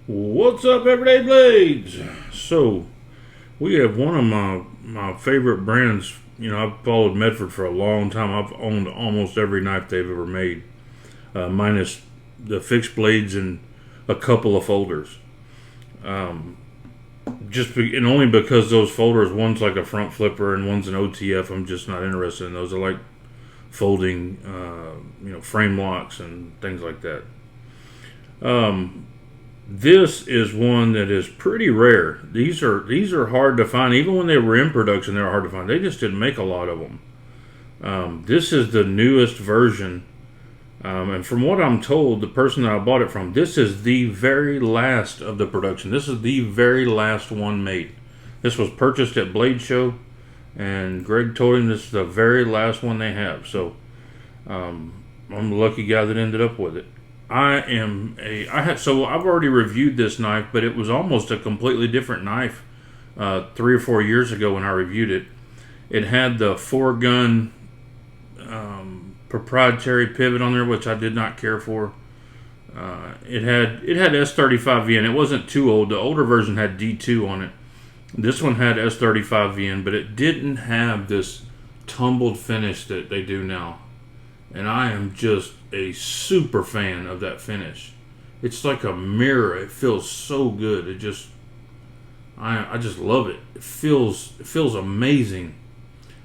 What's up, Everyday Blades? So, we have one of my favorite brands. You know, I've followed Medford for a long time. I've owned almost every knife they've ever made, minus the fixed blades and a couple of folders. And only because those folders, one's like a front flipper and one's an OTF. I'm just not interested in those. I like folding, frame locks and things like that. This is one that is pretty rare. These are hard to find. Even when they were in production, they were hard to find. They just didn't make a lot of them. This is the newest version. And from what I'm told, the person that I bought it from, this is the very last of the production. This is the very last one made. This was purchased at Blade Show, and Greg told him this is the very last one they have. So I'm the lucky guy that ended up with it. So I've already reviewed this knife, but it was almost a completely different knife 3 or 4 years ago when I reviewed it. It had the 4-gun proprietary pivot on there, which I did not care for. It had S35VN. It wasn't too old. The older version had D2 on it. This one had S35VN, but it didn't have this tumbled finish that they do now. And I am just a super fan of that finish. It's like a mirror. It feels so good. I just love it. It feels amazing.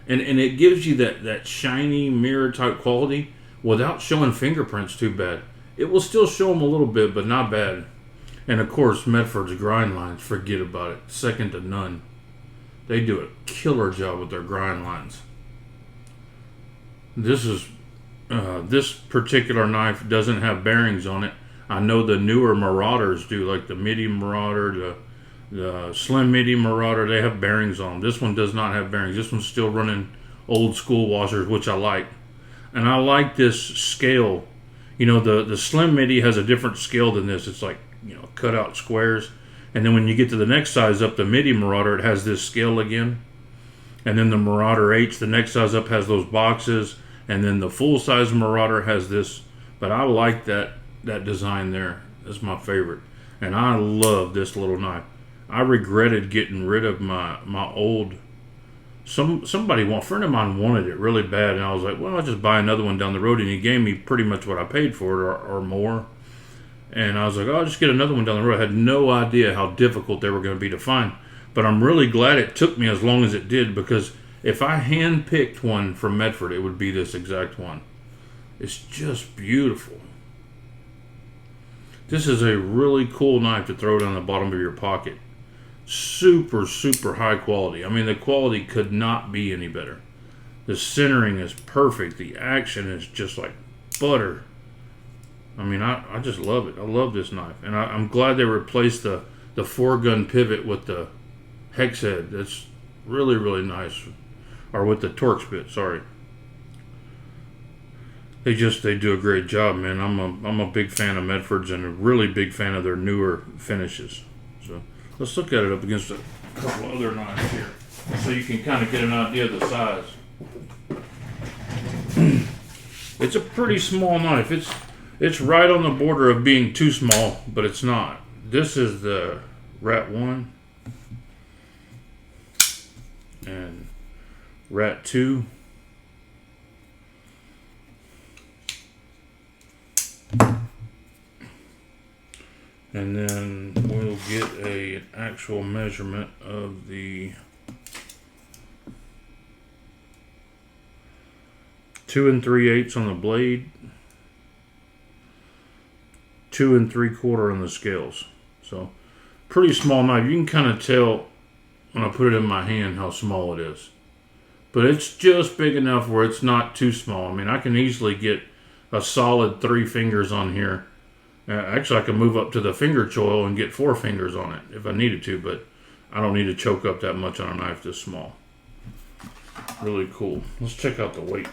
And it gives you that shiny mirror type quality without showing fingerprints too bad. It will still show them a little bit, but not bad. And of course, Medford's grind lines, forget about it. Second to none. They do a killer job with their grind lines. This particular knife doesn't have bearings on it. I know the newer Marauders do, like the Midi Marauder, the Slim Midi Marauder, they have bearings on them. This one does not have bearings. This one's still running old school washers, which I like. And I like this scale. You know, the Slim Midi has a different scale than this. It's like, cut out squares. And then when you get to the next size up, the Midi Marauder, it has this scale again. And then the Marauder H, the next size up, has those boxes. And then the full-size Marauder has this. But I like that design there. That's my favorite. And I love this little knife. I regretted getting rid of my old... A friend of mine wanted it really bad. And I was like, well, I'll just buy another one down the road. And he gave me pretty much what I paid for it or more. And I was like, I'll just get another one down the road. I had no idea how difficult they were going to be to find. But I'm really glad it took me as long as it did, because if I hand-picked one from Medford, it would be this exact one. It's just beautiful. This is a really cool knife to throw down the bottom of your pocket. Super, super high quality. I mean, the quality could not be any better. The centering is perfect. The action is just like butter. I mean, I just love it. I love this knife. And I'm glad they replaced the 4-gun pivot with the hex head. That's really, really nice. Or with the Torx bit, sorry. They do a great job, man. I'm a big fan of Medford's and a really big fan of their newer finishes. So let's look at it up against a couple other knives here, so you can kind of get an idea of the size. It's a pretty small knife. It's right on the border of being too small, but it's not. This is the Rat 1 and Rat 2. And then we'll get an actual measurement of the 2 3/8 on the blade, 2 3/4 on the scales. So pretty small knife. You can kind of tell when I put it in my hand how small it is. But it's just big enough where it's not too small. I mean, I can easily get a solid 3 fingers on here. Actually, I can move up to the finger choil and get 4 fingers on it if I needed to, but I don't need to choke up that much on a knife this small. Really cool. Let's check out the weight.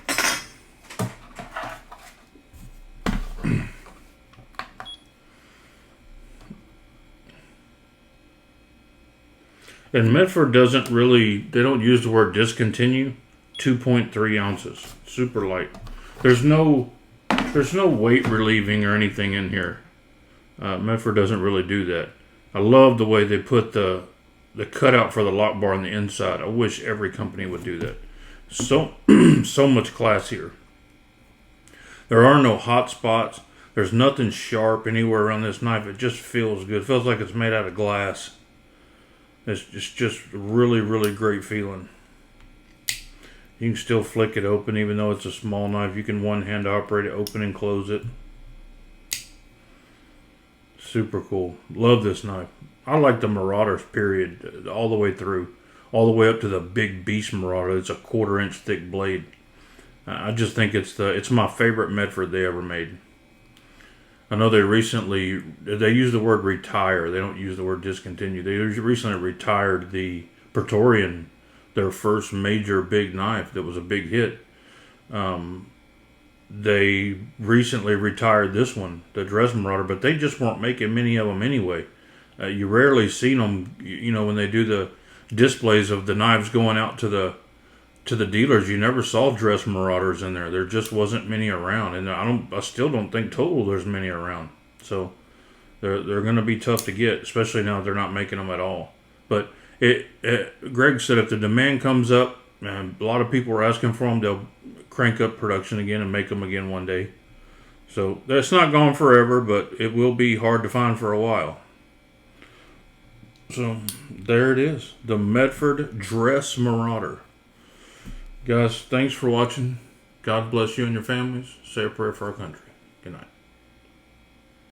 And Medford they don't use the word discontinue. 2.3 ounces. Super light. There's no weight relieving or anything in here. Medford doesn't really do that. I love the way they put the cutout for the lock bar on the inside. I wish every company would do that. So so much classier. There are no hot spots. There's nothing sharp anywhere around this knife. It just feels good. It feels like it's made out of glass. It's just really, really great feeling. You can still flick it open even though it's a small knife. You can one-hand operate it, open and close it. Super cool. Love this knife. I like the Marauders, period, all the way through. All the way up to the big beast Marauder. It's a 1/4 inch thick blade. I just think it's my favorite Medford they ever made. I know they use the word retire. They don't use the word discontinue. They recently retired the Praetorian, their first major big knife that was a big hit. They recently retired this one, the Dress Marauder, but they just weren't making many of them anyway. You rarely see them, when they do the displays of the knives going out to the dealers. You never saw Dress Marauders in there. There just wasn't many around, and I still don't think total there's many around. So they're going to be tough to get, especially now they're not making them at all. But Greg said if the demand comes up, and a lot of people are asking for them, they'll crank up production again and make them again one day. So that's not gone forever, but it will be hard to find for a while. So there it is, the Medford Dress Marauder. Guys, thanks for watching. God bless you and your families. Say a prayer for our country. Good night.